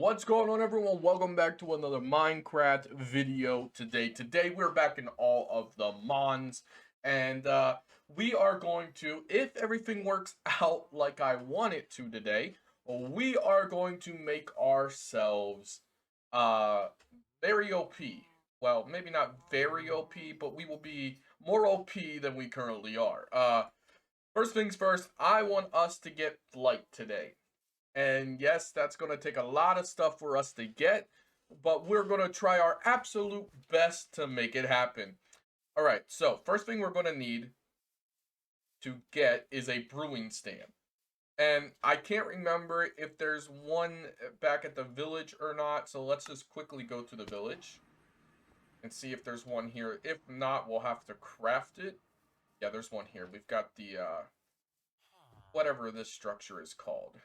What's going on, everyone? Welcome back to another Minecraft video today. Today we're back in All of the Mons, and we are going to, if everything works out like I want it to today, we are going to make ourselves uh very OP. Well, maybe not very OP, but we will be more OP than we currently are. First things first, I want us to get flight today. And yes, that's going to take a lot of stuff for us to get, but we're going to try our absolute best to make it happen. All right, so first thing we're going to need to get is a brewing stand. And I can't remember if there's one back at the village or not, so let's just quickly go to the village and see if there's one here. If not, we'll have to craft it. Yeah, there's one here. We've got the, whatever this structure is called.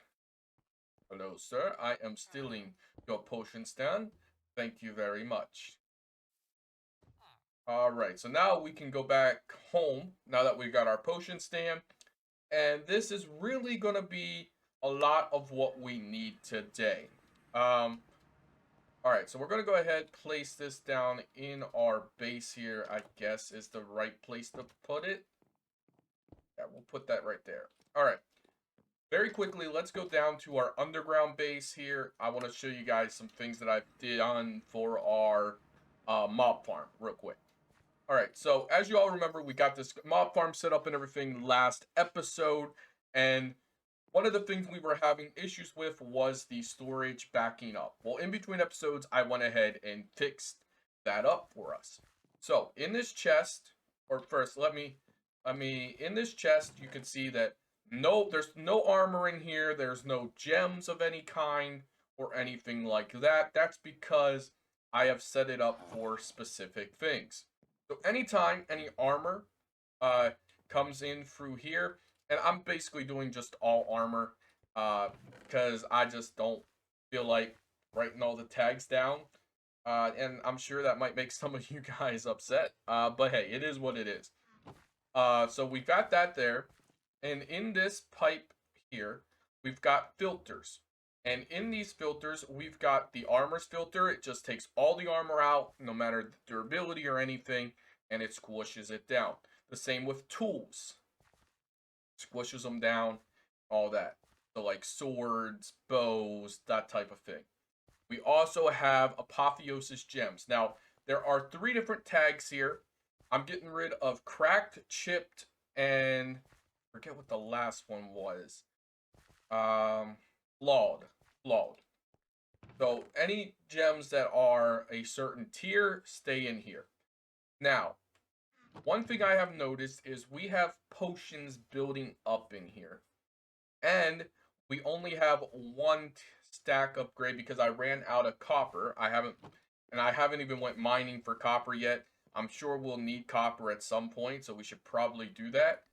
Hello, sir. I am stealing your potion stand. Thank you very much. Alright, so now we can go back home, now that we got our potion stand. And this is really going to be a lot of what we need today. Alright, so we're going to go ahead, place this down in our base here, I guess is the right place to put it. Yeah, we'll put that right there. Alright. Very quickly, let's go down to our underground base here. I want to show you guys some things that I've done for our mob farm real quick. Alright, so as you all remember, we got this mob farm set up and everything last episode. And one of the things we were having issues with was the storage backing up. Well, in between episodes, I went ahead and fixed that up for us. So in this chest, or first, in this chest, you can see that there's no armor in here. There's no gems of any kind or anything like that. That's because I have set it up for specific things. So anytime any armor comes in through here, and I'm basically doing just all armor because I just don't feel like writing all the tags down. And I'm sure that might make some of you guys upset. But hey, it is what it is. So we got that there. And in this pipe here, we've got filters. And in these filters, we've got the armor's filter. It just takes all the armor out, no matter the durability or anything, and it squishes it down. The same with tools. Squishes them down, all that. So like swords, bows, that type of thing. We also have Apotheosis gems. Now, there are 3 different tags here. I'm getting rid of cracked, chipped, and forget what the last one was. Flawed. So any gems that are a certain tier stay in here. Now, one thing I have noticed is we have potions building up in here. And we only have 1 stack upgrade because I ran out of copper. I haven't even went mining for copper yet. I'm sure we'll need copper at some point, so we should probably do that.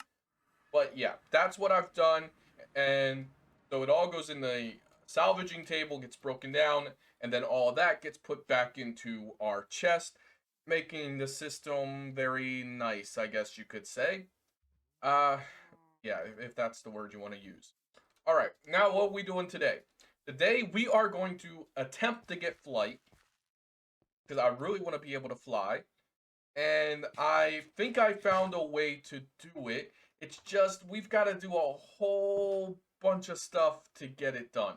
But yeah, that's what I've done. And so it all goes in the salvaging table, gets broken down, and then all of that gets put back into our chest, making the system very nice, I guess you could say. Yeah, if that's the word you want to use. All right, now what are we doing today? Today we are going to attempt to get flight, because I really want to be able to fly. And I think I found a way to do it. It's just, we've got to do a whole bunch of stuff to get it done.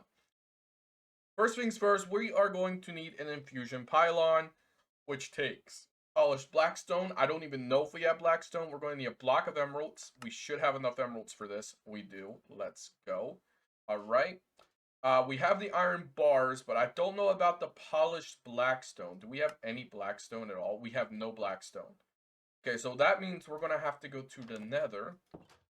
First things first, we are going to need an infusion pylon, which takes polished blackstone. I don't even know if we have blackstone. We're going to need a block of emeralds. We should have enough emeralds for this. We do. Let's go. All right. We have the iron bars, but I don't know about the polished blackstone. Do we have any blackstone at all? We have no blackstone. Okay, so that means we're going to have to go to the nether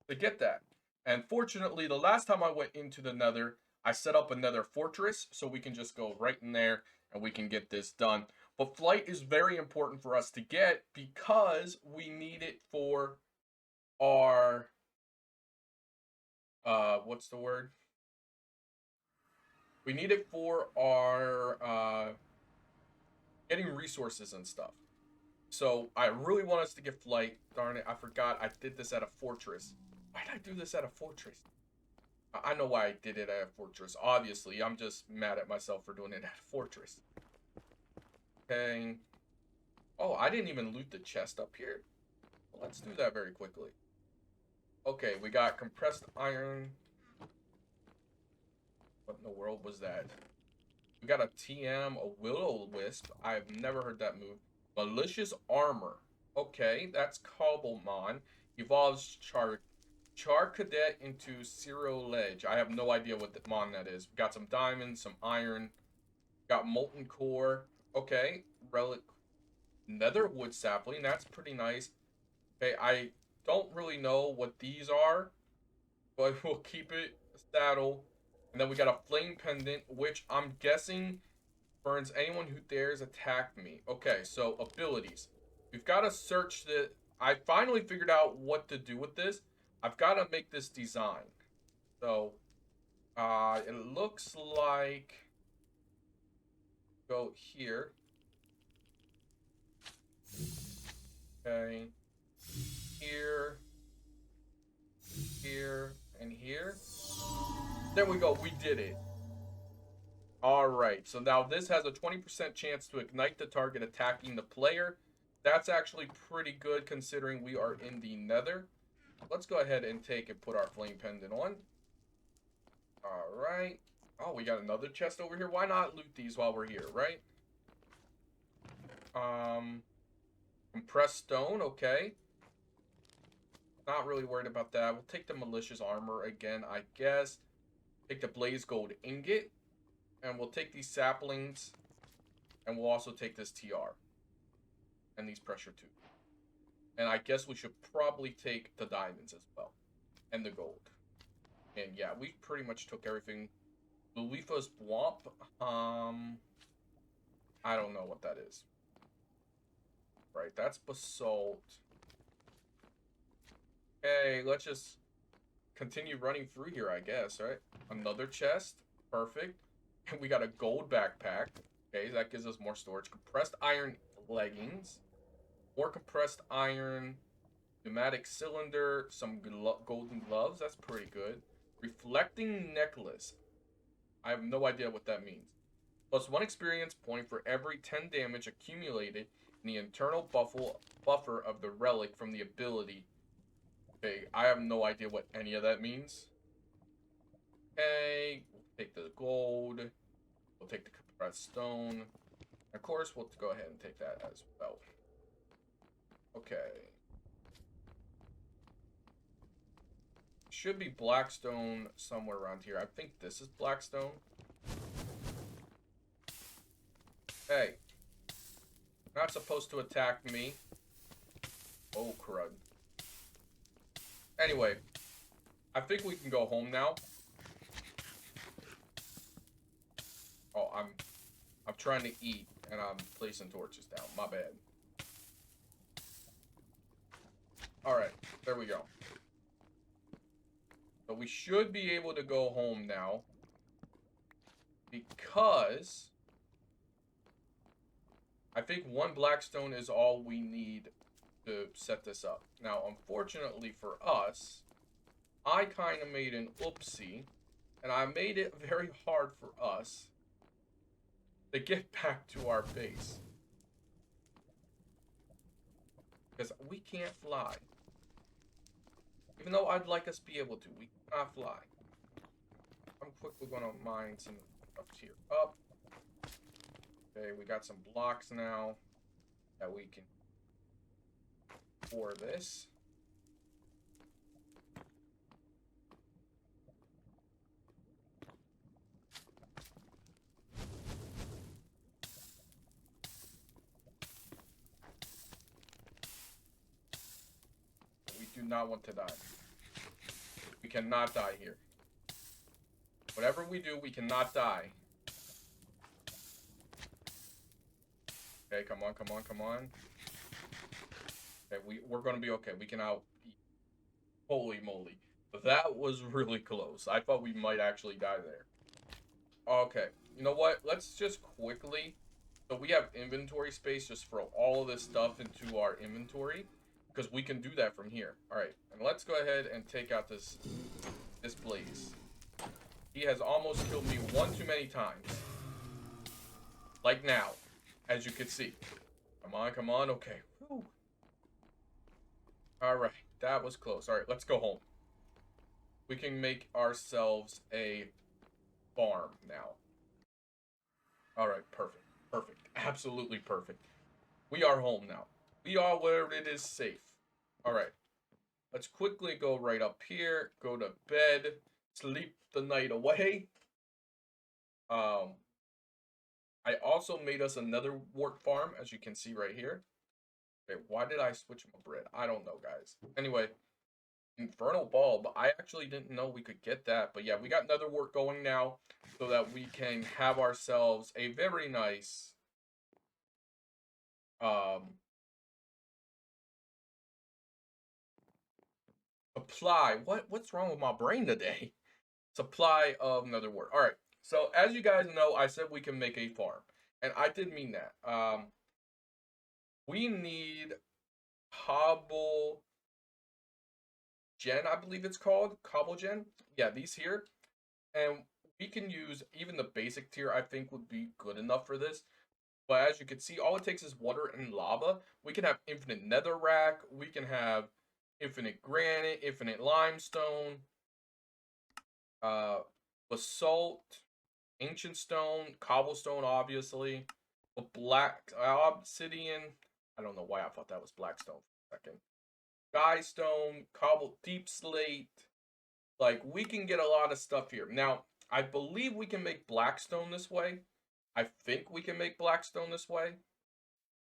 to get that. And fortunately, the last time I went into the nether, I set up a nether fortress, so we can just go right in there and we can get this done. But flight is very important for us to get because we need it for our, what's the word? We need it for our, getting resources and stuff. So I really want us to get flight. Darn it, I forgot I did this at a fortress. Why did I do this at a fortress? I know why I did it at a fortress. Obviously, I'm just mad at myself for doing it at a fortress. Okay. Oh, I didn't even loot the chest up here. Well, let's do that very quickly. Okay, we got compressed iron. What in the world was that? We got a TM, a will-o-wisp. I've never heard that move. Malicious armor. Okay, that's Cobblemon. Evolves Char Cadet into Zero Ledge. I have no idea what the mon that is. We got some diamonds, some iron. Got molten core. Okay, relic. Netherwood sapling. That's pretty nice. Okay, I don't really know what these are, but we'll keep it. Saddle. And then we got a flame pendant, which I'm guessing burns anyone who dares attack me. Okay, so abilities. We've got to search the... I finally figured out what to do with this. I've got to make this design. So, it looks like... Go here. Okay. Here. Here. And here. There we go. We did it. Alright, so now this has a 20% chance to ignite the target attacking the player. That's actually pretty good considering we are in the nether. Let's go ahead and take and put our flame pendant on. Alright. Oh, we got another chest over here. Why not loot these while we're here, right? Compressed stone, okay. Not really worried about that. We'll take the malicious armor again, I guess. Take the blaze gold ingot. And we'll take these saplings. And we'll also take this TR. And these pressure tubes. And I guess we should probably take the diamonds as well. And the gold. And yeah, we pretty much took everything. Lulifa's Swamp. I don't know what that is. Right, that's basalt. Okay, let's just continue running through here, I guess, right? Another chest. Perfect. And we got a gold backpack. Okay, that gives us more storage. Compressed iron leggings. More compressed iron. Pneumatic cylinder. Some golden gloves. That's pretty good. Reflecting necklace. I have no idea what that means. Plus 1 experience point for every 10 damage accumulated in the internal buffer of the relic from the ability. Okay, I have no idea what any of that means. Okay, we'll take the gold. We'll take the compressed stone. Of course, we'll go ahead and take that as well. Okay. Should be blackstone somewhere around here. I think this is blackstone. Hey. Not supposed to attack me. Oh, crud. Anyway. I think we can go home now. Oh, I'm trying to eat, and I'm placing torches down. My bad. Alright, there we go. So we should be able to go home now. Because I think 1 blackstone is all we need to set this up. Now, unfortunately for us, I kind of made an oopsie. And I made it very hard for us to get back to our base. Because we can't fly. Even though I'd like us to be able to, we cannot fly. I'm quickly going to mine some up here up. Okay, we got some blocks now that we can pour this. We do not want to die. We cannot die here. Whatever we do, we cannot die. Okay, come on, come on, come on. Okay, we're gonna be okay. We can out eat. Holy moly. That was really close. I thought we might actually die there. Okay, you know what? Let's just quickly... So we have inventory space just for all of this stuff into our inventory. Because we can do that from here. Alright, and let's go ahead and take out this blaze. He has almost killed me one too many times. Like now, as you can see. Come on, come on. Okay. Alright, that was close. Alright, let's go home. We can make ourselves a farm now. Alright, perfect. Perfect. Absolutely perfect. We are home now. We are where it is safe. Alright. Let's quickly go right up here. Go to bed. Sleep the night away. I also made us another wart farm, as you can see right here. Okay, why did I switch my bread? I don't know, guys. Anyway, Infernal Bulb. I actually didn't know we could get that. But yeah, we got another wart going now so that we can have ourselves a very nice supply. What's wrong with my brain today? Supply of another wart. All right. So as you guys know, I said we can make a farm, and I did mean that. We need cobble gen, I believe it's called cobble gen. Yeah, these here, and we can use even the basic tier. I think would be good enough for this. But as you can see, all it takes is water and lava. We can have infinite netherrack. We can have infinite granite, infinite limestone, basalt, ancient stone, cobblestone, obviously, black obsidian. I don't know why I thought that was blackstone for a second. Sky stone, cobble, deep slate. Like, we can get a lot of stuff here. Now, I believe we can make blackstone this way. I think we can make blackstone this way.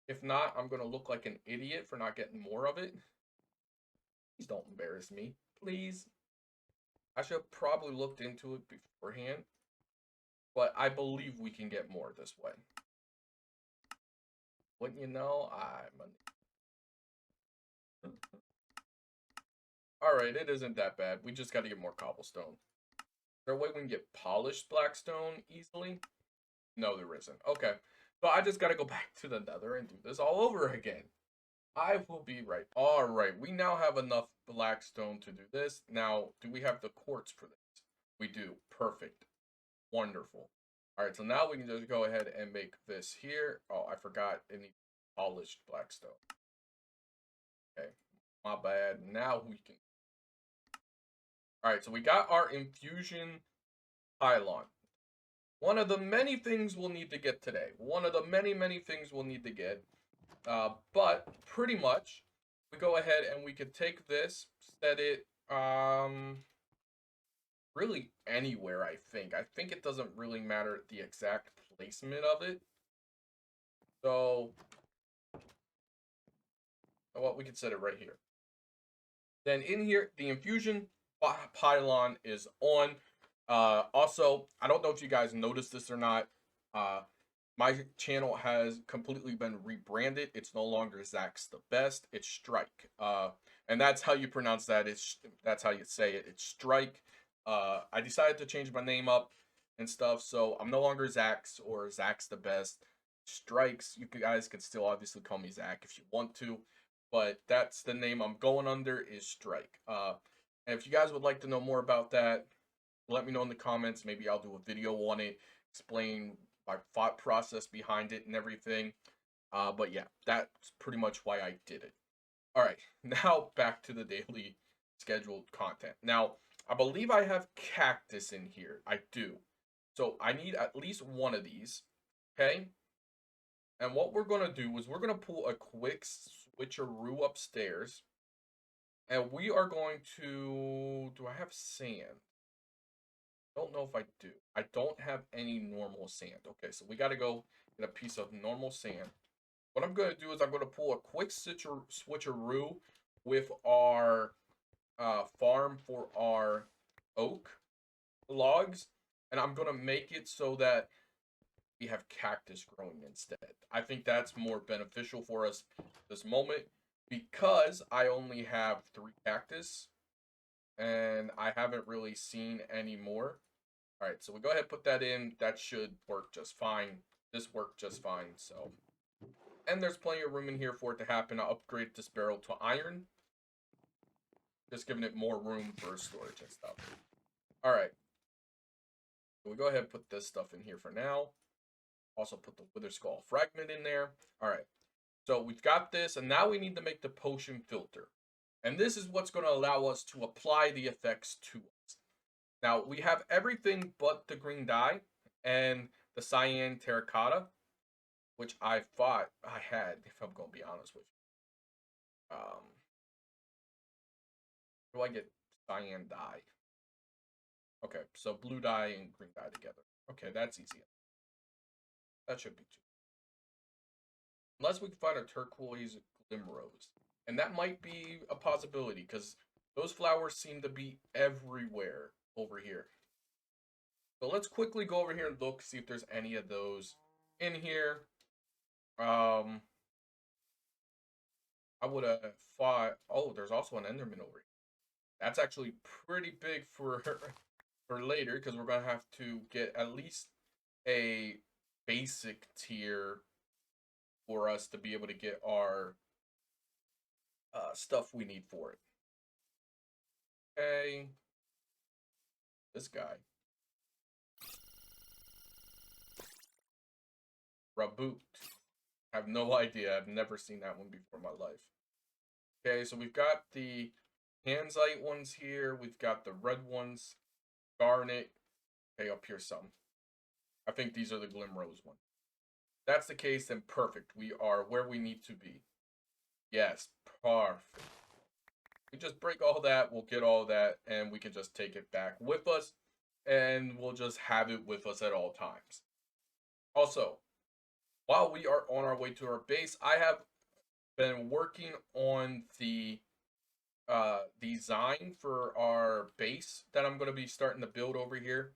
If not, I'm going to look like an idiot for not getting more of it. Please don't embarrass me. Please. I should have probably looked into it beforehand. But I believe we can get more this way. Wouldn't you know, Alright, it isn't that bad. We just got to get more cobblestone. Is there a way we can get polished blackstone easily? No, there isn't. Okay. So I just got to go back to the nether and do this all over again. I will be right. Alright, we now have enough blackstone to do this. Now, do we have the quartz for this? We do. Perfect. Wonderful. Alright, so now we can just go ahead and make this here. Oh, I forgot it needs polished blackstone. Okay, my bad. Now we can. Alright, so we got our infusion pylon. One of the many things we'll need to get today. One of the many, many things we'll need to get. But pretty much, we go ahead and we could take this, set it, really anywhere, I think. I think it doesn't really matter the exact placement of it. So, well, we could set it right here. Then in here, the infusion pylon is on. Also, I don't know if you guys noticed this or not. My channel has completely been rebranded. It's no longer Zach's the Best. It's Strike. And that's how you pronounce that. That's how you say it. It's Strike. I decided to change my name up and stuff, so I'm no longer Zach's or Zach's the Best. Strikes. You guys can still obviously call me Zach if you want to, but that's the name I'm going under is Strike. And if you guys would like to know more about that, let me know in the comments. Maybe I'll do a video on it, explain my thought process behind it and everything. But yeah, that's pretty much why I did it. All right, now back to the daily scheduled content. Now, I believe I have cactus in here. I do. So I need at least one of these, okay? And what we're going to do is we're going to pull a quick switcheroo upstairs. And we are going to... Do I have sand? Don't know if I do. I don't have any normal sand. Okay, so we got to go get a piece of normal sand. What I'm going to do is I'm going to pull a quick switcheroo with our farm for our oak logs. And I'm going to make it so that we have cactus growing instead. I think that's more beneficial for us this moment because I only have 3 cactus and I haven't really seen any more. All right, so we go ahead and put that in. That should work just fine. This worked just fine, so. And there's plenty of room in here for it to happen. I'll upgrade this barrel to iron. Just giving it more room for storage and stuff. All right. We'll go ahead and put this stuff in here for now. Also put the Wither Skull fragment in there. All right. So we've got this, and now we need to make the potion filter. And this is what's going to allow us to apply the effects to us. Now, we have everything but the green dye and the cyan terracotta, which I thought I had, if I'm going to be honest with you. Where do I get cyan dye? Okay, so blue dye and green dye together. Okay, that's easy. That should be two. Unless we can find a turquoise glimrose. And that might be a possibility, because those flowers seem to be everywhere over here. So let's quickly go over here and look, see if there's any of those in here. I would have thought, oh, there's also an Enderman over here. That's actually pretty big for later, because we're going to have to get at least a basic tier for us to be able to get our stuff we need for it. Okay. This guy. Raboot. I have no idea. I've never seen that one before in my life. Okay, so we've got the Handsite ones here. We've got the red ones. Garnet. Okay, up here some. I think these are the Glimrose ones. If that's the case, then perfect. We are where we need to be. Yes, perfect. We just break all that, we'll get all that, and we can just take it back with us, and we'll just have it with us at all times. Also, while we are on our way to our base, I have been working on the design for our base that I'm going to be starting to build over here.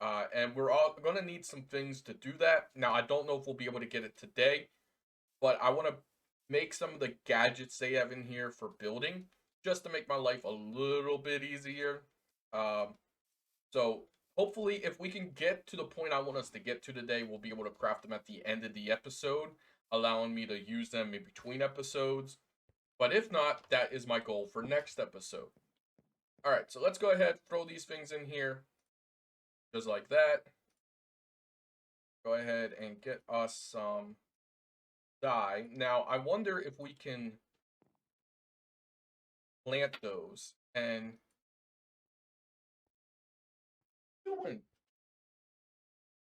And we're all going to need some things to do that. Now, I don't know if we'll be able to get it today, but I want to make some of the gadgets they have in here for building, just to make my life a little bit easier. So hopefully, if we can get to the point I want us to get to today, we'll be able to craft them at the end of the episode, allowing me to use them in between episodes. But if not, that is my goal for next episode. All right, so let's go ahead, throw these things in here, just like that. Go ahead and get us some dye. Now, I wonder if we can plant those and doing.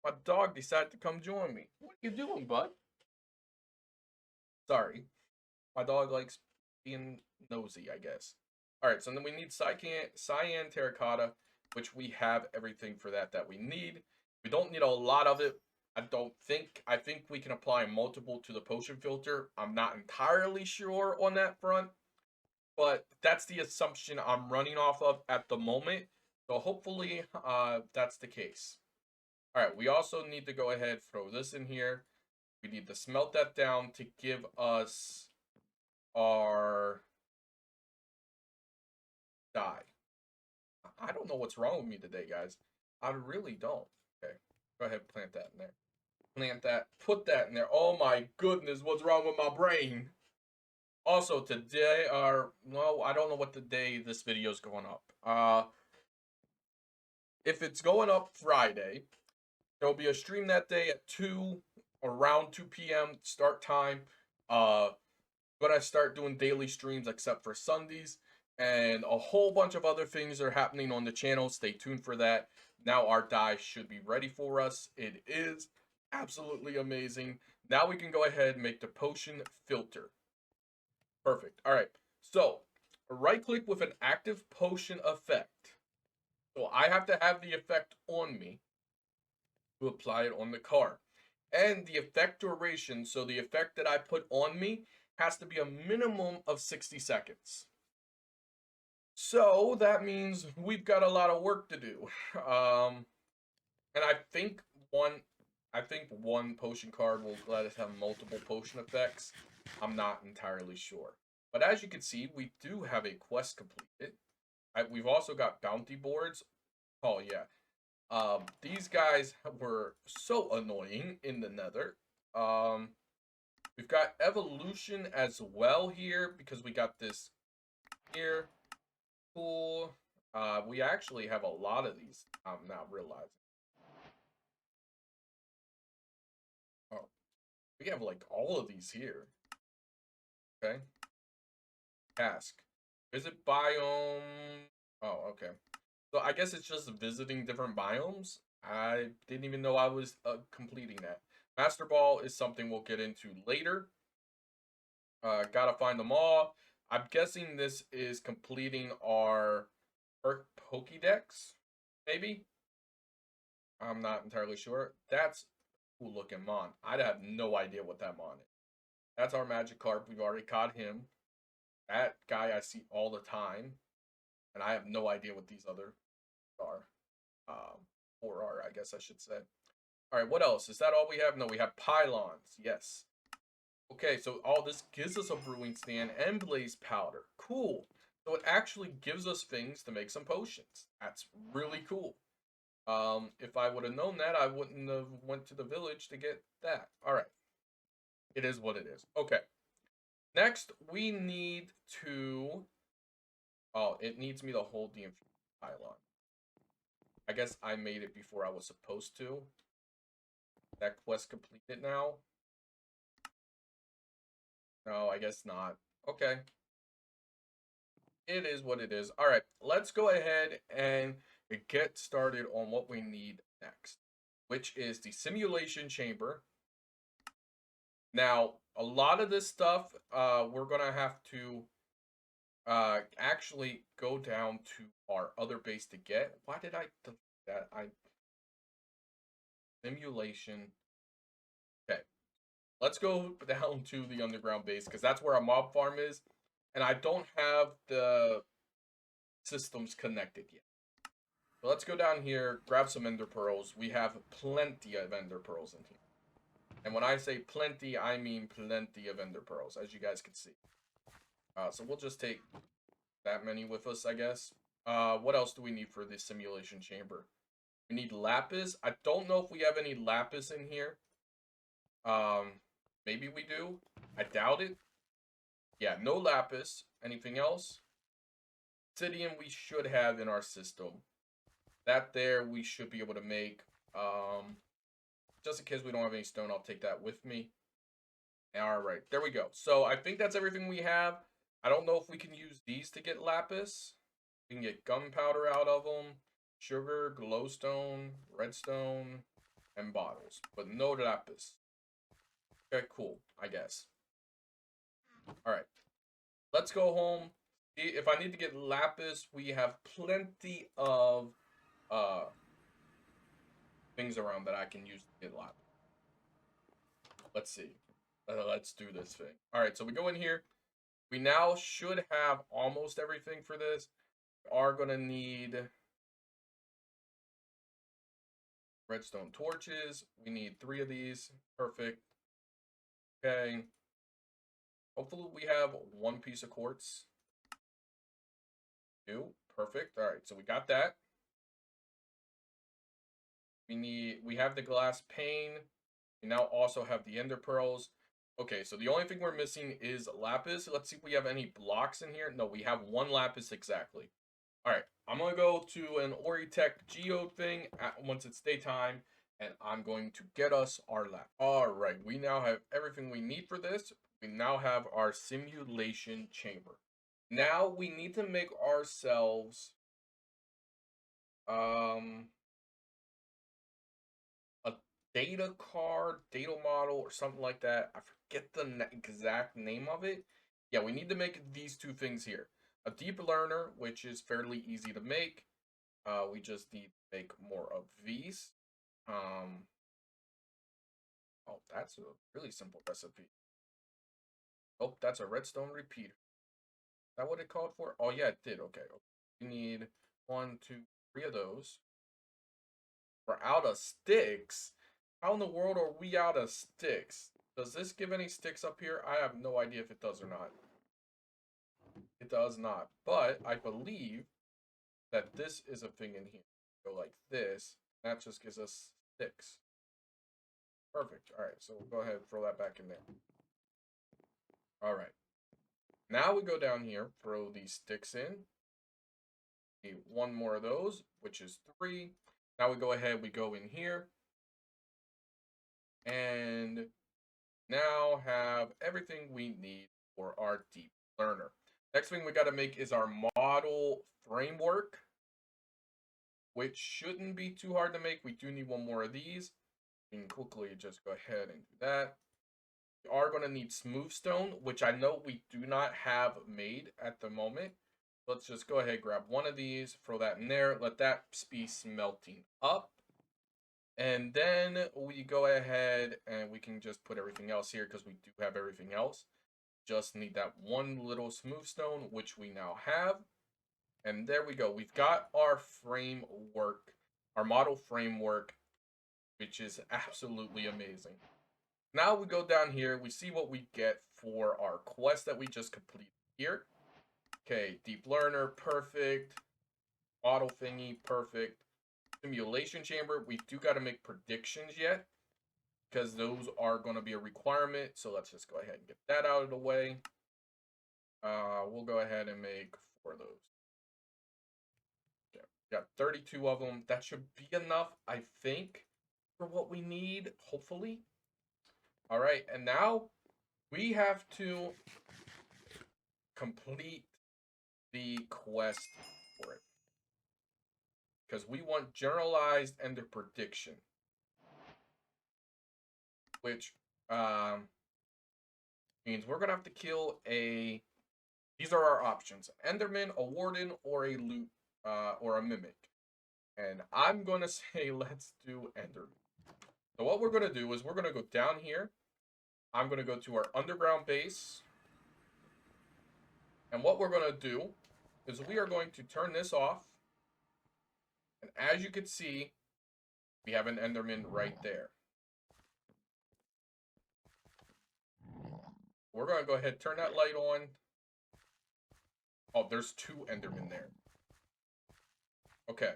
My dog decided to come join me. What are you doing, bud? Sorry. My dog likes being nosy, I guess. Alright, so then we need cyan terracotta, which we have everything for that we need. We don't need a lot of it. I don't think. I think we can apply multiple to the potion filter. I'm not entirely sure on that front, but that's the assumption I'm running off of at the moment. So hopefully that's the case. Alright, we also need to go ahead, throw this in here. We need to smelt that down to give us our dye. I don't know what's wrong with me today, guys. I really don't. Okay, go ahead, plant that in there. Plant that, put that in there. Oh my goodness, what's wrong with my brain? Also, today no, I don't know what the day this video is going up. If it's going up Friday, there'll be a stream that day at around 2 p.m. start time. Gonna start doing daily streams except for Sundays, and a whole bunch of other things are happening on the channel. Stay tuned for that. Now our dye should be ready for us. It is absolutely amazing. Now we can go ahead and make the potion filter. Perfect. All right. So right click with an active potion effect. So I have to have the effect on me to apply it on the card. And the effect duration, so the effect that I put on me has to be a minimum of 60 seconds. So that means we've got a lot of work to do. And I think one potion card will let us have multiple potion effects. I'm not entirely sure. But as you can see, we do have a quest completed. We've also got bounty boards. Oh, yeah. These guys were so annoying in the nether. We've got evolution as well here, because we got this here. Cool. We actually have a lot of these, I'm now realizing. We have like all of these here. Okay. Task. Visit biome. Oh, okay. So I guess it's just visiting different biomes. I didn't even know I was completing that. Master Ball is something we'll get into later. Gotta find them all. I'm guessing this is completing our Pokédex, maybe? I'm not entirely sure. That's a cool looking Mon. I have no idea what that Mon is. That's our Magikarp. We've already caught him. That guy I see all the time. And I have no idea what these other are. Or are, I guess I should say. Alright, what else? Is that all we have? No, we have pylons. Yes. Okay, so all this gives us a brewing stand and blaze powder. Cool. So it actually gives us things to make some potions. That's really cool. If I would have known that, I wouldn't have went to the village to get that. All right. It is what it is. Okay. Next, we need to... Oh, it needs me to hold the pylon. I guess I made it before I was supposed to. That quest completed now? No, I guess not. Okay. It is what it is. All right, let's go ahead and get started on what we need next, which is the simulation chamber. Now, a lot of this stuff, we're going to have to actually go down to our other base to get. Why did I delete that? Simulation. Okay, let's go down to the underground base because that's where our mob farm is. And I don't have the systems connected yet. So let's go down here, grab some ender pearls. We have plenty of ender pearls in here. And when I say plenty, I mean plenty of ender pearls, as you guys can see. So we'll just take that many with us, I guess. What else do we need for this simulation chamber? We need lapis. I don't know if we have any lapis in here. Maybe we do. I doubt it. Yeah, no lapis. Anything else? Obsidian we should have in our system. That there we should be able to make. Just in case we don't have any stone, I'll take that with me. All right, there we go. So I think that's everything we have. I don't know if we can use these to get lapis. We can get gunpowder out of them, sugar, glowstone, redstone, and bottles, but no lapis. Okay, cool, I guess. All right, let's go home. If I need to get lapis, we have plenty of things around that I can use to get lapis. Let's see. Let's do this thing. All right, so we go in here. We now should have almost everything for this. We are going to need redstone torches. We need 3 of these. Perfect. Okay. Hopefully we have 1 piece of quartz. 2. Perfect. All right, so we got that. We have the glass pane. We now also have the ender pearls. Okay, so the only thing we're missing is lapis. Let's see if we have any blocks in here. No, we have 1 lapis exactly. All right, I'm going to go to an Oritech Geode thing once it's daytime, and I'm going to get us our lab. All right, we now have everything we need for this. We now have our simulation chamber. Now we need to make ourselves a data card, data model, or something like that. I forget the exact name of it. Yeah, we need to make these 2 things here. A deep learner, which is fairly easy to make. We just need to make more of these. Oh, that's a really simple recipe. Oh, that's a redstone repeater. Is that what it called for? Oh, yeah, it did. Okay. We need 1, 2, 3 of those. We're out of sticks? How in the world are we out of sticks? Does this give any sticks up here? I have no idea if it does or not. It does not. But I believe that this is a thing in here. Go like this. That just gives us sticks. Perfect. All right, so we'll go ahead and throw that back in there. All right. Now we go down here, throw these sticks in. Need 1 more of those, which is 3. Now we go ahead, we go in here. And now have everything we need for our deep learner. Next thing we got to make is our model framework, which shouldn't be too hard to make. We do need one more of these. We can quickly just go ahead and do that. We are going to need smooth stone, which I know we do not have made at the moment. Let's just go ahead, grab one of these, throw that in there, let that be smelting up. And then we go ahead and we can just put everything else here because we do have everything else. Just need that one little smooth stone, which we now have. And there we go. We've got our framework, our model framework, which is absolutely amazing. Now we go down here, we see what we get for our quest that we just completed here. Okay, deep learner, perfect. Model thingy, perfect. Simulation chamber, we do got to make predictions yet, because those are going to be a requirement. So let's just go ahead and get that out of the way. We'll go ahead and make 4 of those. Okay, got 32 of them. That should be enough, I think, for what we need, hopefully. All right, and now we have to complete the quest for it, because we want generalized ender prediction, which means we're gonna have to kill a. These are our options: Enderman, a Warden, or a loot, or a Mimic. And I'm gonna say let's do Enderman. So what we're gonna do is we're gonna go down here. I'm gonna go to our underground base, and what we're gonna do is we are going to turn this off. And as you can see, we have an Enderman right there. We're gonna go ahead and turn that light on. Oh, there's 2 Endermen there. Okay.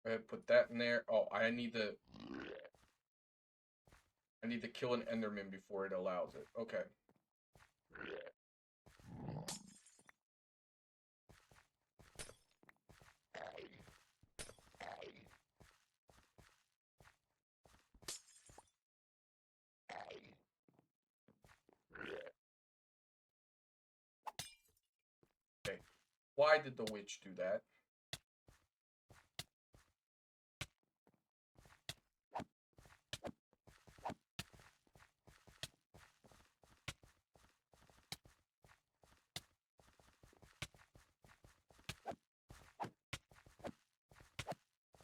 Go ahead and put that in there. Oh, I need to kill an Enderman before it allows it. Okay. Okay. Why did the witch do that?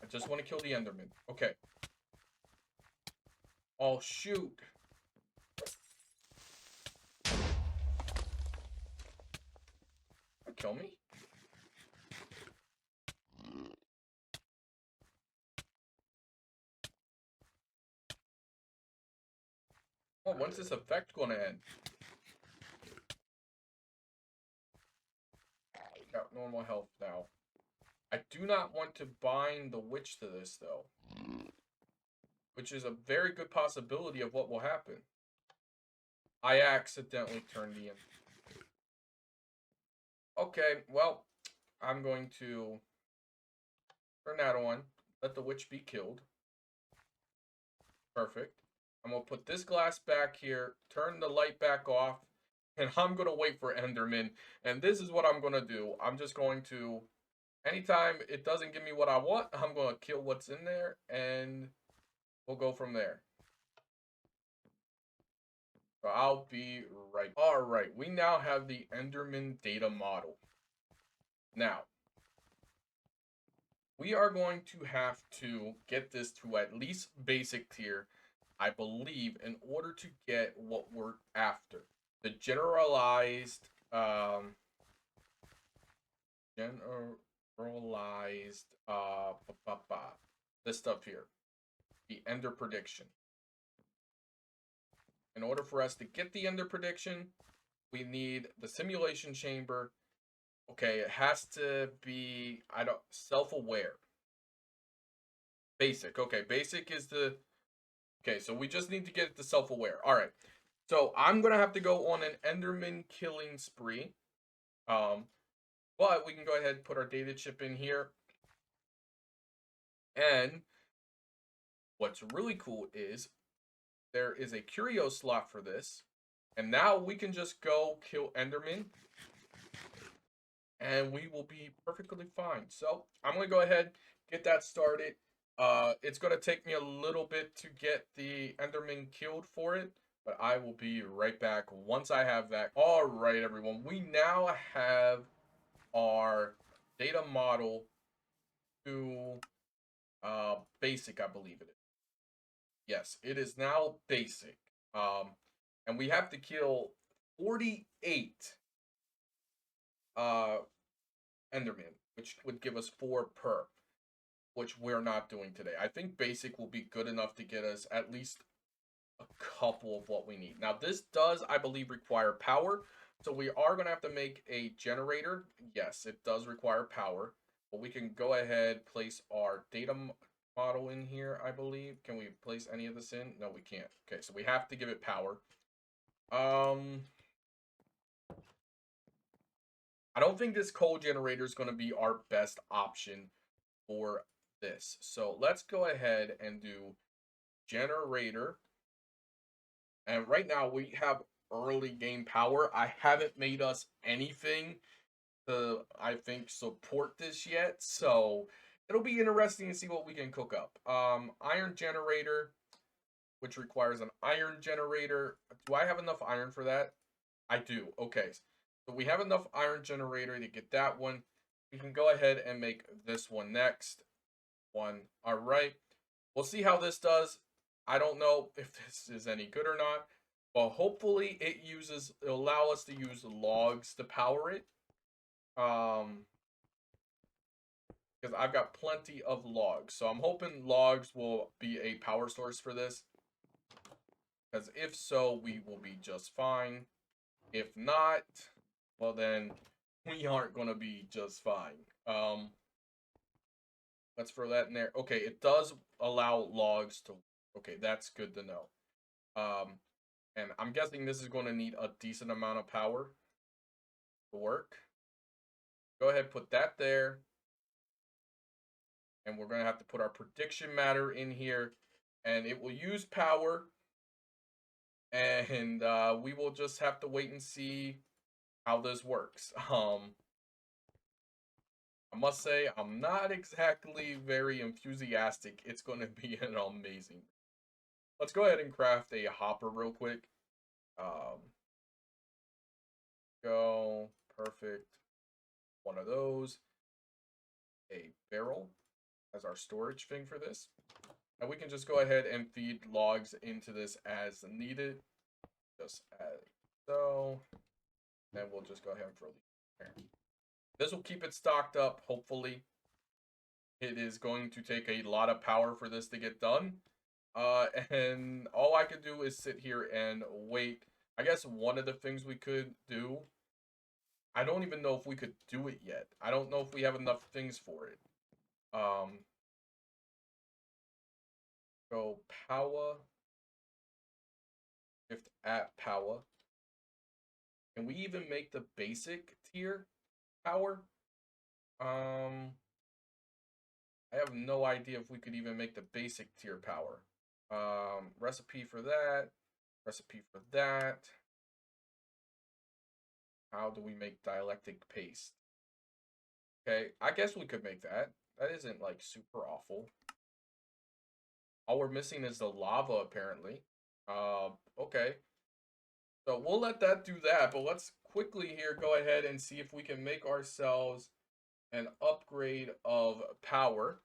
I just want to kill the Enderman. Okay. Oh, shoot. Kill me? Oh, when's this effect going to end? Got normal health now. I do not want to bind the witch to this, though. Which is a very good possibility of what will happen. I accidentally turned the in. Okay, well, I'm going to turn that on. Let the witch be killed. Perfect. I'm going to put this glass back here, turn the light back off, and I'm going to wait for Enderman. And this is what I'm going to do. I'm just going to, anytime it doesn't give me what I want, I'm going to kill what's in there, and we'll go from there. So I'll be right. All right, we now have the Enderman data model. Now, we are going to have to get this to at least basic tier, I believe, in order to get what we're after. The generalized, this stuff here. The Ender prediction. In order for us to get the Ender prediction, we need the simulation chamber. Okay, it has to be, self-aware. Basic. Okay, basic is the... Okay, so we just need to get it to self-aware. All right. So I'm going to have to go on an Enderman killing spree. But we can go ahead and put our data chip in here. And what's really cool is there is a curio slot for this. And now we can just go kill Enderman. And we will be perfectly fine. So I'm going to go ahead, get that started. It's going to take me a little bit to get the Enderman killed for it. But I will be right back once I have that. All right, everyone. We now have our data model to basic, I believe it is. Yes, it is now basic. And we have to kill 48 uh, Enderman, which would give us 4 per, which we're not doing today. I think basic will be good enough to get us at least a couple of what we need. Now, this does, I believe, require power. So we are going to have to make a generator. Yes, it does require power. But we can go ahead, place our data model in here, I believe. Can we place any of this in? No, we can't. Okay, so we have to give it power. I don't think this coal generator is going to be our best option for this. So let's go ahead and do generator. And right now we have early game power. I haven't made us anything to, I think, support this yet. So it'll be interesting to see what we can cook up. Iron generator, which requires an iron generator. Do I have enough iron for that? I do. Okay. So we have enough iron generator to get that one. We can go ahead and make this one next. One. All right. We'll see how this does. I don't know if this is any good or not, but hopefully it'll allow us to use logs to power it. Because I've got plenty of logs. So I'm hoping logs will be a power source for this. Because if so, we will be just fine. If not, well then, we aren't going to be just fine. Let's throw that in there. Okay, it does allow logs to... Okay, that's good to know. And I'm guessing this is going to need a decent amount of power to work. Go ahead, put that there. And we're going to have to put our prediction matter in here. And it will use power. And we will just have to wait and see how this works. I must say, I'm not exactly very enthusiastic. It's going to be an amazing. Let's go ahead and craft a hopper real quick. Go. Perfect. One of those. A barrel as our storage thing for this. And we can just go ahead and feed logs into this as needed. Just as so. And we'll just go ahead and throw these there. This will keep it stocked up, hopefully. It is going to take a lot of power for this to get done. And all I could do is sit here and wait. I guess one of the things we could do, I don't even know if we could do it yet. I don't know if we have enough things for it. Go power. Shift at power. Can we even make the basic tier power? I have no idea if we could even make the basic tier power. Recipe for that. Recipe for that. How do we make dialectic paste? Okay, I guess we could make that. That isn't like super awful. All we're missing is the lava, apparently. Okay. So we'll let that do that, but let's quickly here go ahead and see if we can make ourselves an upgrade of power.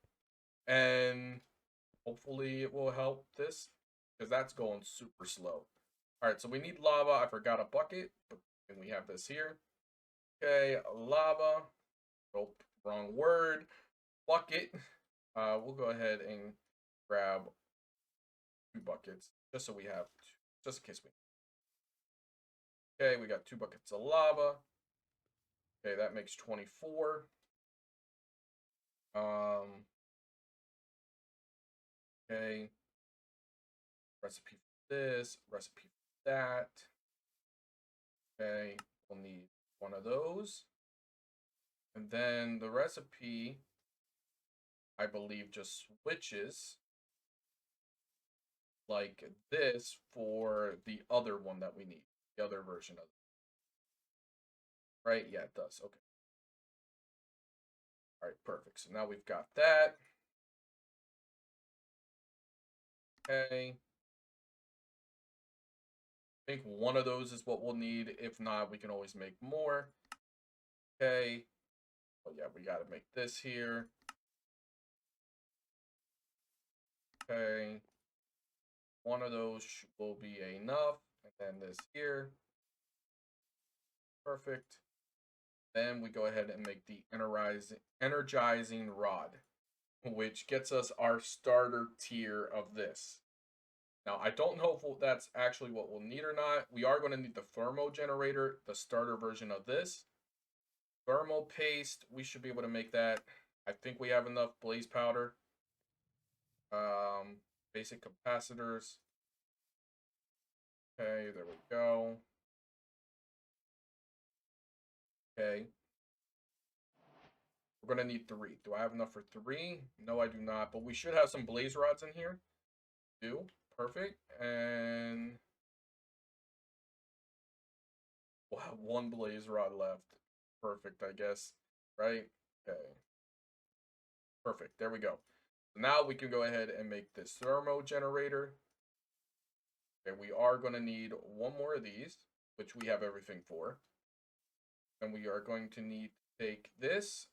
And hopefully it will help this, because that's going super slow. Alright, so we need lava. I forgot a bucket, but we have this here. Okay, lava. Oh, wrong word. Bucket. We'll go ahead and grab 2 buckets, just so we have two, just in case we... Okay, we got 2 buckets of lava. Okay, that makes 24. Okay. Recipe for this, recipe for that. Okay, we'll need one of those. And then the recipe, I believe, just switches like this for the other one that we need, the other version of it. Right? Yeah, it does. Okay. All right, perfect. So now we've got that. Okay. I think one of those is what we'll need. If not, we can always make more. Okay. Oh yeah, we got to make this here. Okay. One of those will be enough. And then this here. Perfect. Then we go ahead and make the energizing rod, which gets us our starter tier of this. Now, I don't know if that's actually what we'll need or not. We are going to need the thermo generator, the starter version of this. Thermal paste, we should be able to make that. I think we have enough blaze powder. Basic capacitors. Okay, there we go. Okay. We're going to need 3. Do I have enough for 3? No, I do not. But we should have some blaze rods in here. Do. Perfect. And we'll have 1 blaze rod left. Perfect, I guess. Right? Okay. Perfect. There we go. So now we can go ahead and make this thermo generator. Okay, we are going to need 1 more of these, which we have everything for. And we are going to need to take this,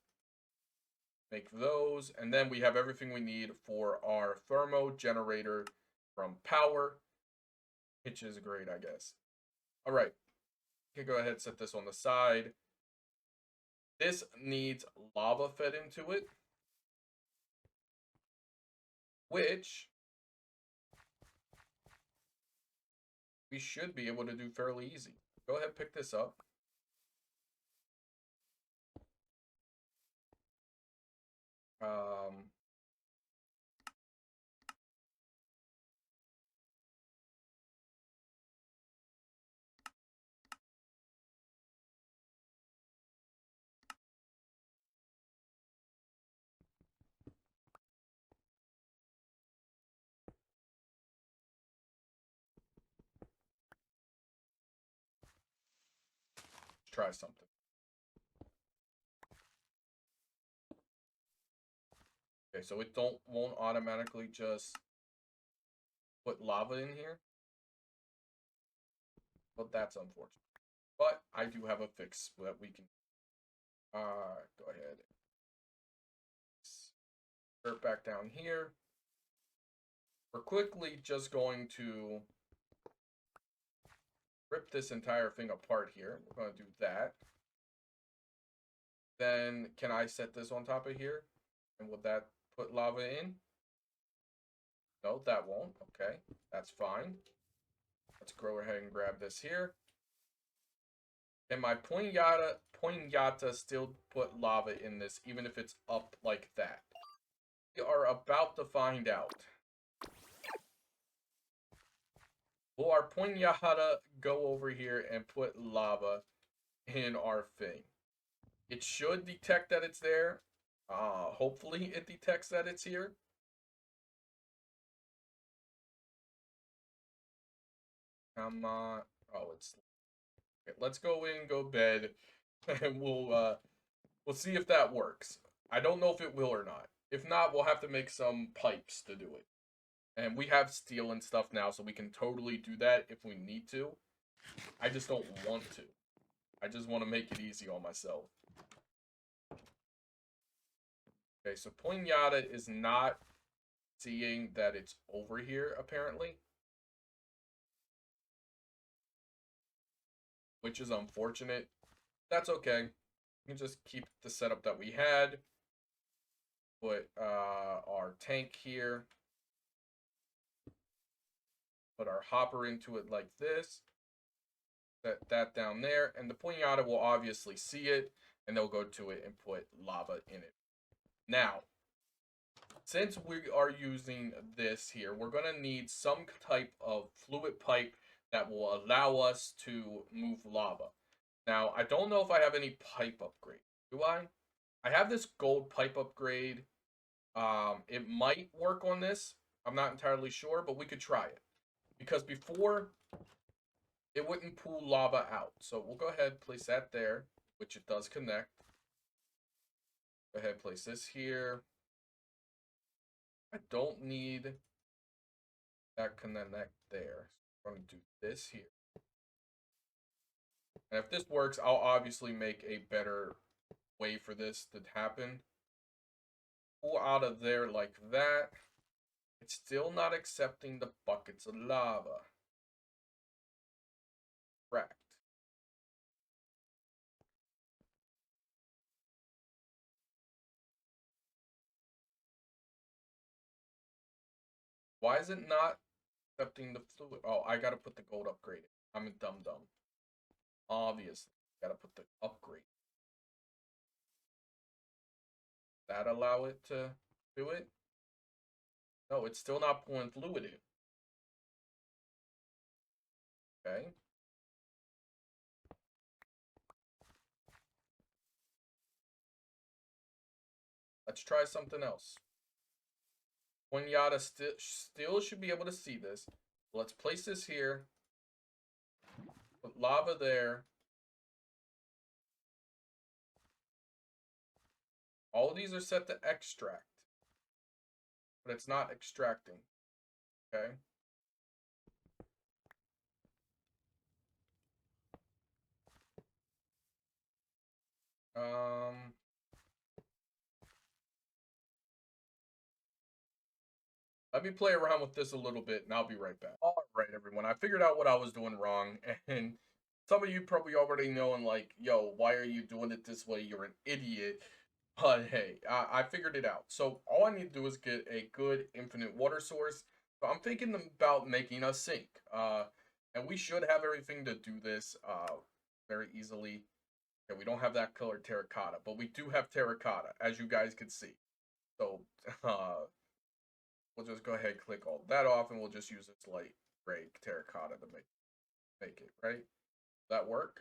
make those, and then we have everything we need for our thermo generator from power, which is great, I guess. All right, you can go ahead and set this on the side. This needs lava fed into it, which we should be able to do fairly easy. Go ahead and pick this up. Um, let's try something. Okay, so it won't automatically just put lava in here. But that's unfortunate. But I do have a fix that we can go ahead. Dirt back down here. We're quickly just going to rip this entire thing apart here. We're going to do that. Then can I set this on top of here? And would that put lava in? No, that won't. Okay, that's fine. Let's go ahead and grab this here. And my Poignata still put lava in this, even if it's up like that. We are about to find out. Will our Poignata go over here and put lava in our thing? It should detect that it's there. Hopefully it detects that it's here. Come on. Oh, it's... Okay, let's go in, go bed, and we'll see if that works. I don't know if it will or not. If not, we'll have to make some pipes to do it. And we have steel and stuff now, so we can totally do that if we need to. I just don't want to. I just want to make it easy on myself. Okay, so Poignata is not seeing that it's over here, apparently. Which is unfortunate. That's okay. We can just keep the setup that we had. Put our tank here. Put our hopper into it like this. Set that down there. And the Poignata will obviously see it. And they'll go to it and put lava in it. Now, since we are using this here, we're going to need some type of fluid pipe that will allow us to move lava. Now, I don't know if I have any pipe upgrade. Do I? I have this gold pipe upgrade. It might work on this. I'm not entirely sure, but we could try it. Because before, it wouldn't pull lava out. So we'll go ahead, place that there, which it does connect. Go ahead, place this here. I don't need that connect there. So I'm going to do this here. And if this works, I'll obviously make a better way for this to happen. Pull out of there like that. It's still not accepting the buckets of lava. Correct. Why is it not accepting the fluid? Oh, I gotta put the gold upgrade. I'm a dum-dum. Obviously, gotta put the upgrade. That allow it to do it? No, it's still not pulling fluid in. Okay. Let's try something else. Yada still should be able to see this. Let's place this here. Put lava there. All of these are set to extract. But it's not extracting. Okay. Let me play around with this a little bit, and I'll be right back. All right, everyone. I figured out what I was doing wrong, and some of you probably already know and like, yo, why are you doing it this way? You're an idiot. But hey, I figured it out. So all I need to do is get a good infinite water source. So I'm thinking about making a sink. And we should have everything to do this very easily. Okay, we don't have that color terracotta, but we do have terracotta, as you guys can see. So we'll just go ahead and click all that off, and we'll just use this light gray terracotta to make it, right? That work?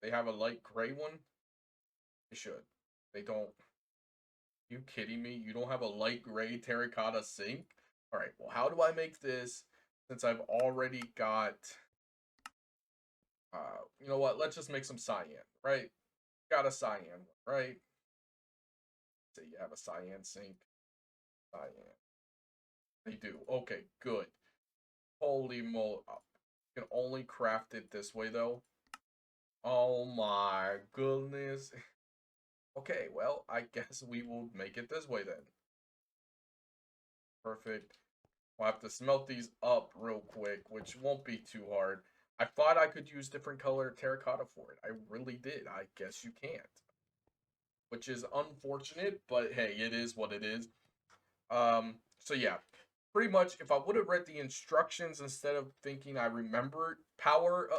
They have a light gray one? They should. They don't. You kidding me? You don't have a light gray terracotta sink? Alright, well, how do I make this since I've already got... you know what? Let's just make some cyan, right? Got a cyan one, right? So you have a cyan sink. Cyan. They do. Okay, good. Holy moly. You can only craft it this way, though. Oh my goodness. Okay, well, I guess we will make it this way then. Perfect. We'll have to smelt these up real quick, which won't be too hard. I thought I could use different color terracotta for it. I really did. I guess you can't. Which is unfortunate, but hey, it is what it is. So yeah, pretty much if I would have read the instructions instead of thinking I remembered power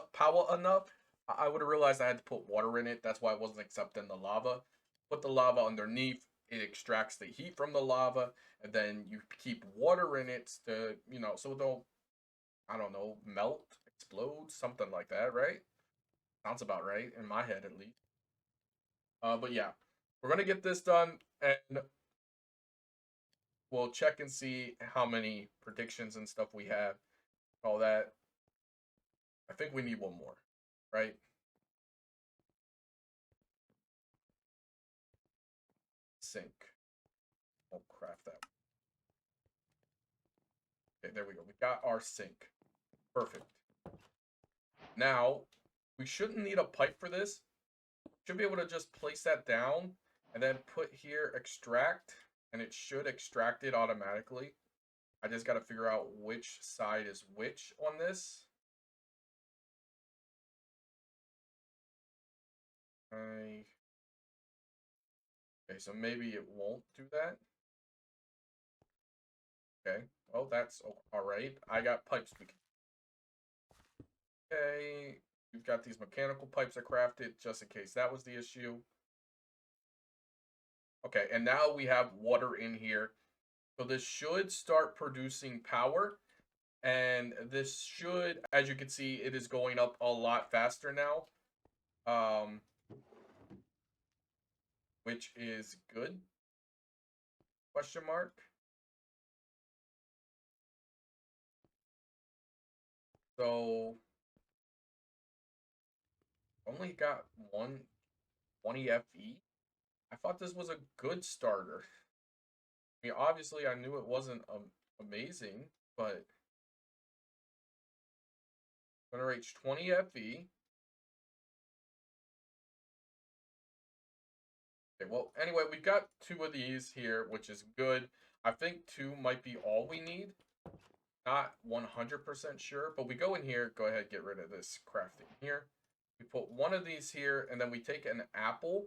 enough, I would have realized I had to put water in it. That's why I wasn't accepting the lava. Put the lava underneath, it extracts the heat from the lava, and then you keep water in it to, so it don't, I don't know, melt, explode, something like that, right? Sounds about right in my head at least. But yeah, we're gonna get this done, and we'll check and see how many predictions and stuff we have. All that. I think we need one more, right? Sink. I'll craft that. Okay, there we go. We got our sink. Perfect. Now, we shouldn't need a pipe for this. Should be able to just place that down and then put here extract, and it should extract it automatically. I just got to figure out which side is which on this. Okay, so maybe it won't do that. Okay, well, that's all right. I got pipes we can. Okay, we've got these mechanical pipes I crafted just in case that was the issue. Okay, and now we have water in here. So this should start producing power. And this should, as you can see, it is going up a lot faster now. Which is good. Question mark. So only got 120 FE. I thought this was a good starter. I mean, obviously, I knew it wasn't amazing, but generates 20 FE. Okay, well, anyway, we've got 2 of these here, which is good. I think 2 might be all we need. Not 100% sure, but we go in here, go ahead, get rid of this crafting here. We put 1 of these here, and then we take an apple.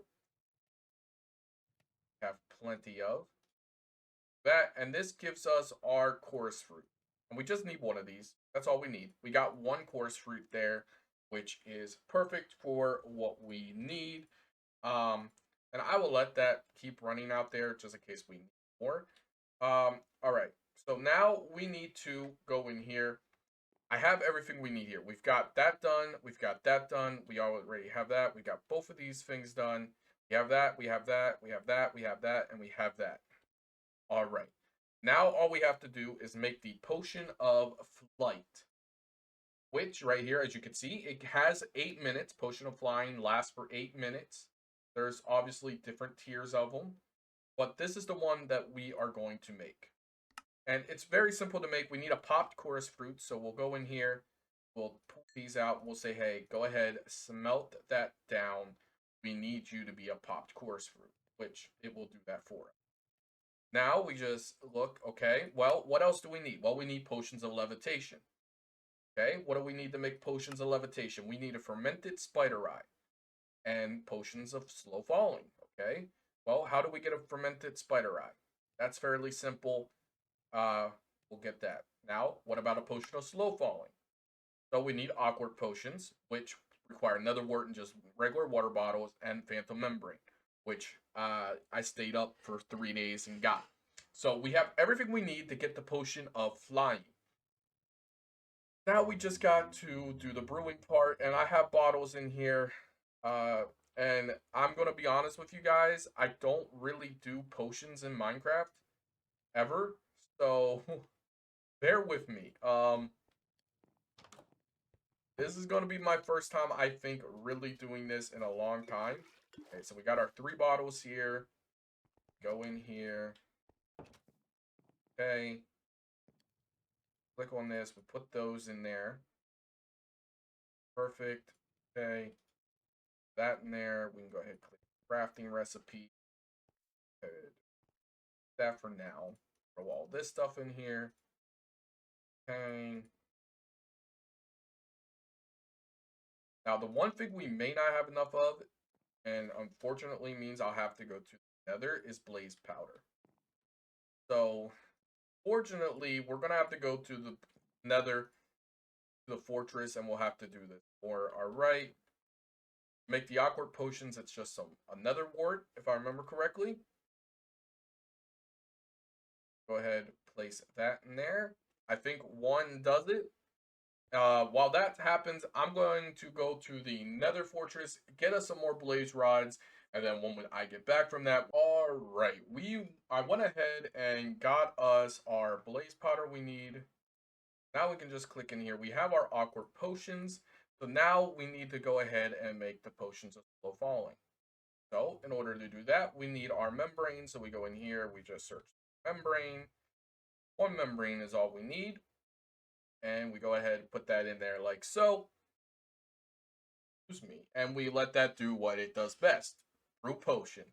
Have plenty of that, and this gives us our chorus fruit. And we just need 1 of these. That's all we need. We got 1 chorus fruit there, which is perfect for what we need. And I will let that keep running out there just in case we need more. All right. So now we need to go in here. I have everything we need here. We've got that done. We've got that done. We already have that. We got both of these things done. We have that. We have that. We have that. We have that. And we have that. All right. Now all we have to do is make the potion of flight, which right here, as you can see, it has 8 minutes. Potion of flying lasts for 8 minutes. There's obviously different tiers of them, but this is the one that we are going to make. And it's very simple to make. We need a popped chorus fruit, so we'll go in here, we'll pull these out, we'll say, hey, go ahead, smelt that down. We need you to be a popped chorus fruit, which it will do that for us. Now we just look, okay, well, what else do we need? Well, we need potions of levitation. Okay, what do we need to make potions of levitation? We need a fermented spider eye and potions of slow falling. Okay, well, how do we get a fermented spider eye? That's fairly simple. We'll get that. Now, what about a potion of slow falling? So we need awkward potions, which require another wort and just regular water bottles and phantom membrane, which I stayed up for 3 days and got. So we have everything we need to get the potion of flying. Now we just got to do the brewing part, and I have bottles in here. And I'm gonna be honest with you guys, I don't really do potions in Minecraft ever, so bear with me. This is gonna be my first time, I think, really doing this in a long time. Okay, so we got our 3 bottles here. Go in here. Okay. Click on this. We put those in there. Perfect. Okay. That in there. We can go ahead and click crafting recipe. Good. That for now. Throw all this stuff in here. Okay. Now, the one thing we may not have enough of, and unfortunately means I'll have to go to the nether, is blaze powder. So, fortunately, we're going to have to go to the nether, the fortress, and we'll have to do this. Or, alright. Make the awkward potions, it's just another wart, if I remember correctly. Go ahead, place that in there. I think 1 does it. While that happens, I'm going to go to the nether fortress, get us some more blaze rods, and then when I get back from that, alright, I went ahead and got us our blaze powder we need. Now we can just click in here. We have our awkward potions, so now we need to go ahead and make the potions of slow falling. So in order to do that, we need our membrane, so we go in here, we just search membrane. 1 membrane is all we need. And we go ahead and put that in there like so. Excuse me. And we let that do what it does best. Brew potion.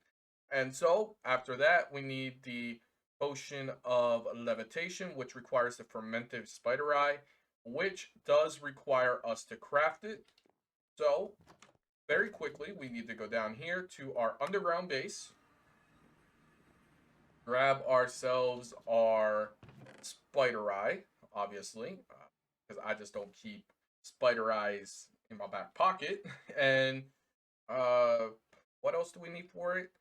And so after that, we need the potion of levitation, which requires the fermented spider eye, which does require us to craft it. So very quickly, we need to go down here to our underground base. Grab ourselves our spider eye, obviously, because I just don't keep spider eyes in my back pocket. And what else do we need for it?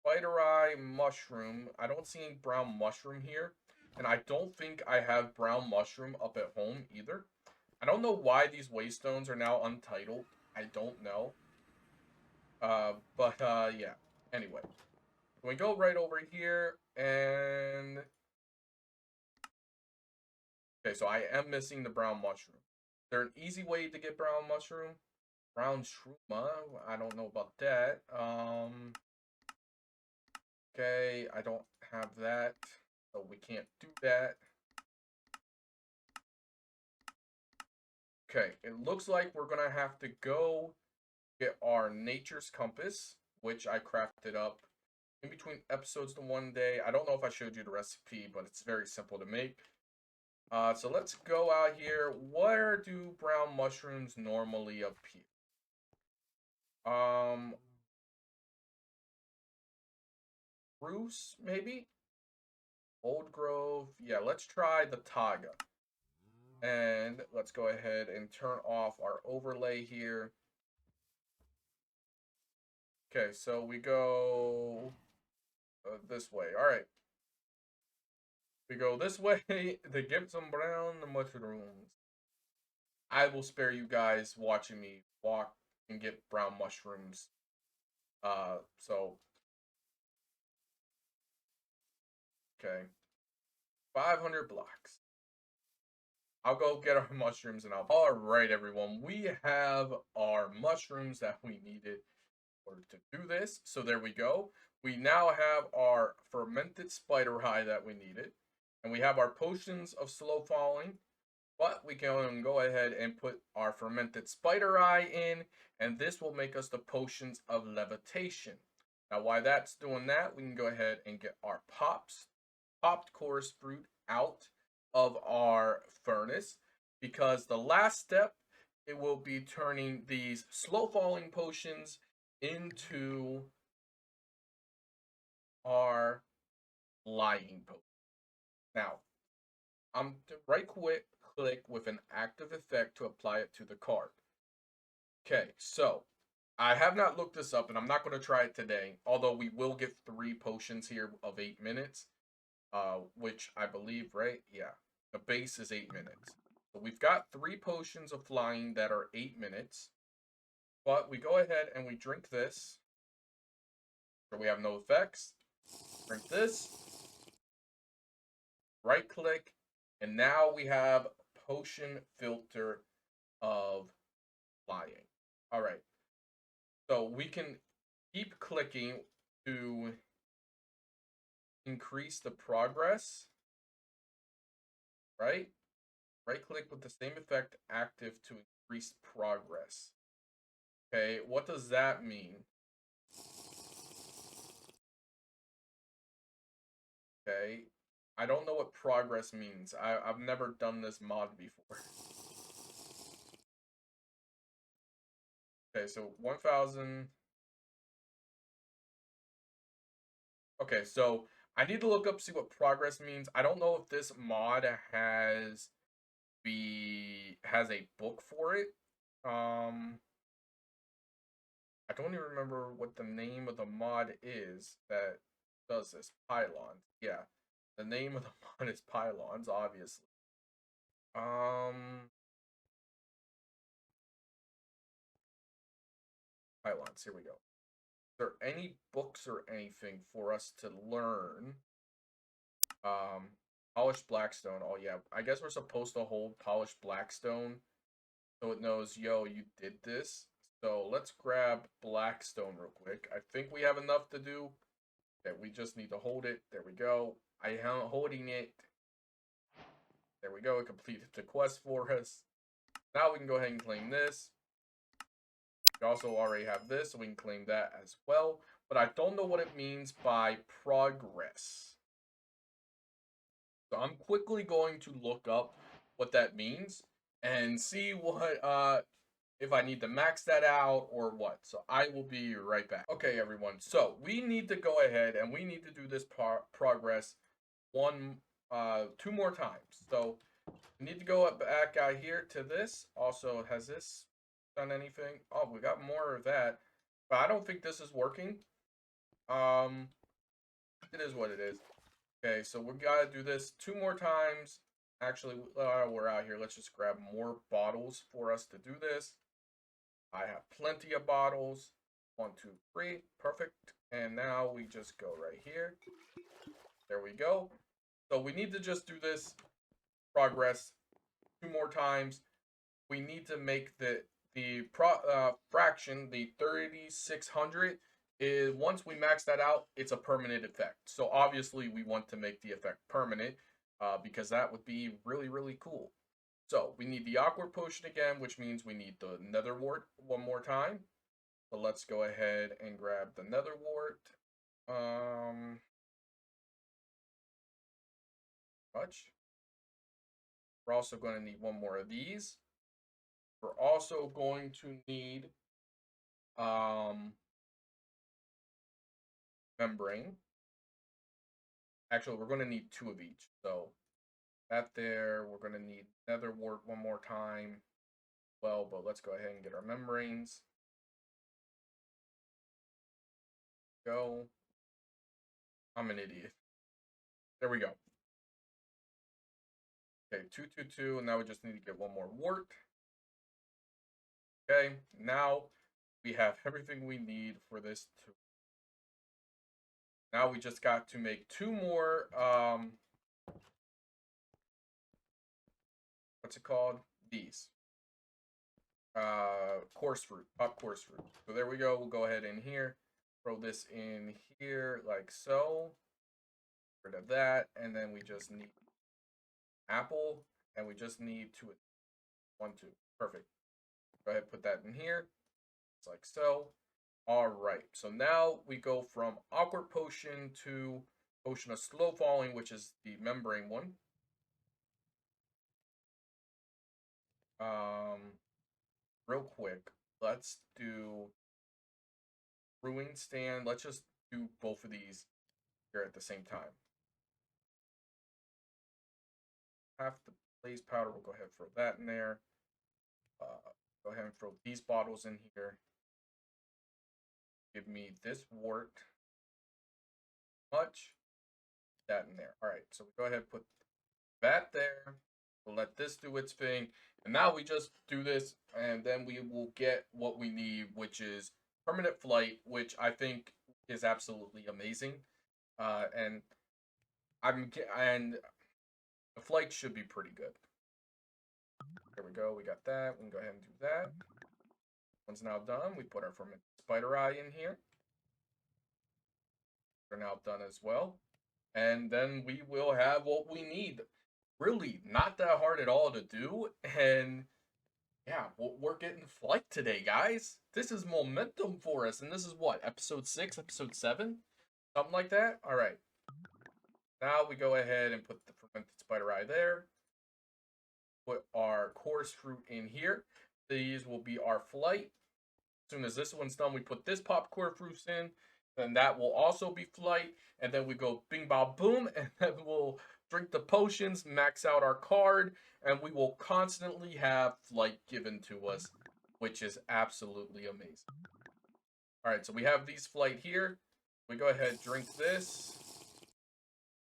Spider eye mushroom. I don't see any brown mushroom here, and I don't think I have brown mushroom up at home either. I don't know why these waystones are now untitled. I don't know. But yeah. Anyway, we go right over here and Okay, so I am missing the brown mushroom. Is there an easy way to get brown mushroom? Brown shroom, I don't know about that. Okay, I don't have that, so we can't do that. Okay, it looks like we're gonna have to go get our nature's compass, which I crafted up in between episodes the one day. I don't know if I showed you the recipe, but it's very simple to make. So let's go out here. Where do brown mushrooms normally appear? Bruce, maybe? Old Grove. Yeah, let's try the Taga. And let's go ahead and turn off our overlay here. Okay, so we go this way. All right. We go this way to get some brown mushrooms. I will spare you guys watching me walk and get brown mushrooms. So okay, 500 blocks. I'll go get our mushrooms and I'll. All right, everyone, we have our mushrooms that we needed in order to do this. So there we go. We now have our fermented spider eye that we needed, and we have our potions of slow falling. But we can go ahead and put our fermented spider eye in, and this will make us the potions of levitation. Now, while that's doing that, we can go ahead and get our popped chorus fruit out of our furnace, because the last step, it will be turning these slow falling potions into our lying potion. Now, I'm to right click with an active effect to apply it to the card. Okay, so I have not looked this up and I'm not going to try it today, although we will get 3 potions here of 8 minutes, which I believe, right? Yeah, the base is 8 minutes. So we've got 3 potions of flying that are 8 minutes, but we go ahead and we drink this. So we have no effects. Drink this. Right click, and now we have potion filter of flying. All right. So we can keep clicking to increase the progress, right? Right click with the same effect active to increase progress. Okay, what does that mean? Okay, I don't know what progress means. I've never done this mod before. Okay, so 1000. Okay, so I need to look up, see what progress means. I don't know if this mod has a book for it. I don't even remember what the name of the mod is that does this. Pylons. Yeah. The name of the mod is Pylons, obviously. Pylons, here we go. Is there any books or anything for us to learn? Polished Blackstone. Oh yeah, I guess we're supposed to hold Polished Blackstone so it knows, yo, you did this. So let's grab Blackstone real quick. I think we have enough to do. Okay, we just need to hold it. There we go. I am holding it. There we go. It completed the quest for us. Now we can go ahead and claim this. We also already have this, so we can claim that as well. But I don't know what it means by progress. So I'm quickly going to look up what that means and see what if I need to max that out or what. So I will be right back. Okay, everyone. So we need to go ahead and we need to do this progress 2 more times. So we need to go back out here to this. Also, has this done anything? Oh, we got more of that. But I don't think this is working. It is what it is. Okay, so we gotta do this 2 more times. Actually, we're out here. Let's just grab more bottles for us to do this. I have plenty of bottles. 1, 2, 3. Perfect. And now we just go right here. There we go. So we need to just do this progress 2 more times. We need to make the fraction, the 3600, is once we max that out, it's a permanent effect. So obviously we want to make the effect permanent because that would be really, really cool. So we need the awkward potion again, which means we need the nether wart one more time. So let's go ahead and grab the nether wart. Much. We're also going to need one more of these. We're also going to need membrane. Actually, we're going to need 2 of each. So that there, we're going to need nether wart one more time. Well, but let's go ahead and get our membranes. Go. I'm an idiot. There we go. Okay, 2, 2, 2, and now we just need to get one more wart. Okay, now we have everything we need for this. Now we just got to make 2 more, what's it called? These. Coarse fruit, pop coarse fruit. So there we go. We'll go ahead in here, throw this in here like so. Rid of that, and then we just need apple, and we just need 2, 1, 2. Perfect. Go ahead, put that in here. It's like so. All right. So now we go from awkward potion to potion of slow falling, which is the membrane one. Real quick, let's do brewing stand. Let's just do both of these here at the same time. Half the blaze powder, we'll go ahead and throw that in there. Go ahead and throw these bottles in here. Give me this wart. Much. That in there. All right, so we go ahead and put that there. We'll let this do its thing. And now we just do this, and then we will get what we need, which is permanent flight, which I think is absolutely amazing. And the flight should be pretty good. There we go. We got that. We can go ahead and do that. One's now done. We put our fermented spider eye in here. They're now done as well. And then we will have what we need. Really, not that hard at all to do. And yeah, we're getting flight today, guys. This is momentum for us. And this is what, episode 6, episode 7? Something like that? All right. Now we go ahead and put the fermented spider eye there. Put our coarse fruit in here. These will be our flight. As soon as this one's done, we put this popcorn fruits in. Then that will also be flight. And then we go bing, bow, boom. And then we'll drink the potions, max out our card. And we will constantly have flight given to us, which is absolutely amazing. All right, so we have these flight here. We go ahead, drink this.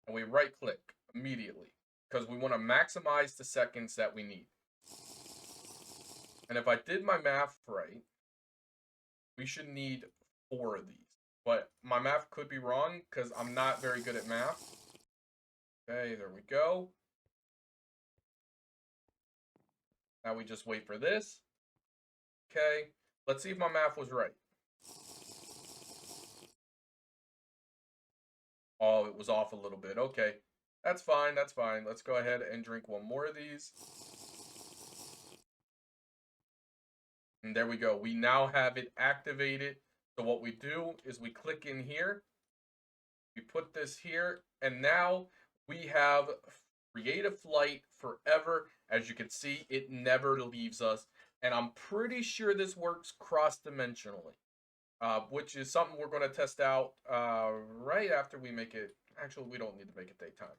And we right click immediately. Because we want to maximize the seconds that we need. And if I did my math right, we should need 4 of these. But my math could be wrong because I'm not very good at math. Okay, there we go. Now we just wait for this. Okay, let's see if my math was right. Oh, it was off a little bit. Okay, that's fine, that's fine. Let's go ahead and drink one more of these. And there we go. We now have it activated. So what we do is we click in here. We put this here. And now we have creative flight forever. As you can see, it never leaves us. And I'm pretty sure this works cross-dimensionally. Which is something we're going to test out right after we make it. Actually, we don't need to make it daytime.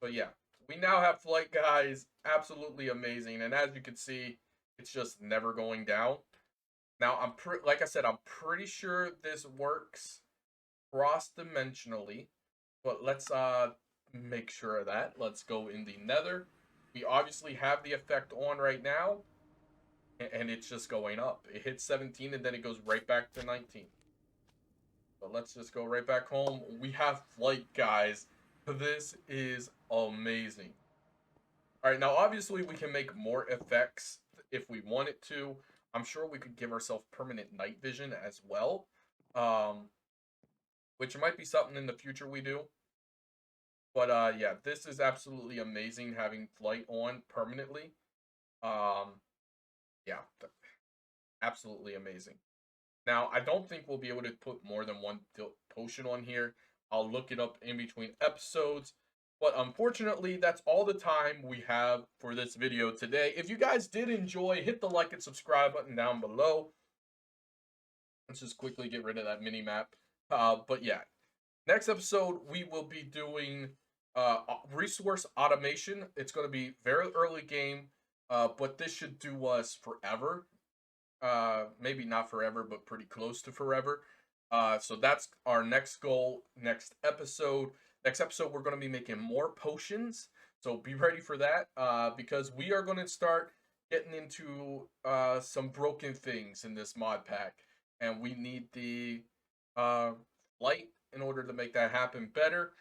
But yeah, we now have flight, guys. Absolutely amazing. And as you can see, it's just never going down. Now, like I said, I'm pretty sure this works cross-dimensionally. But let's make sure of that. Let's go in the nether. We obviously have the effect on right now. And it's just going up. It hits 17 and then it goes right back to 19. So let's just go right back home. We have flight, guys. This is amazing. All right, now obviously we can make more effects if we wanted to. I'm sure we could give ourselves permanent night vision as well, um, which might be something in the future we do. But yeah, this is absolutely amazing having flight on permanently. Um, yeah, absolutely amazing. Now, I don't think we'll be able to put more than one potion on here. I'll look it up in between episodes. But unfortunately, that's all the time we have for this video today. If you guys did enjoy, hit the like and subscribe button down below. Let's just quickly get rid of that mini map. But yeah, next episode we will be doing resource automation. It's going to be very early game, but this should do us forever. Maybe not forever, but pretty close to forever. So that's our next goal, next episode. Next episode, we're going to be making more potions. So be ready for that because we are going to start getting into some broken things in this mod pack. And we need the uh, light in order to make that happen better.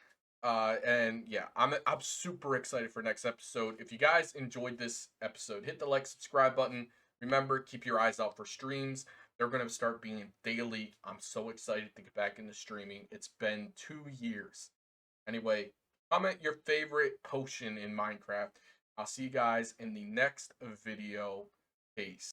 And yeah, I'm super excited for next episode. If you guys enjoyed this episode, hit the like, subscribe button. Remember, keep your eyes out for streams. They're going to start being daily. I'm so excited to get back into streaming. It's been 2 years. Anyway, comment your favorite potion in Minecraft. I'll see you guys in the next video. Peace.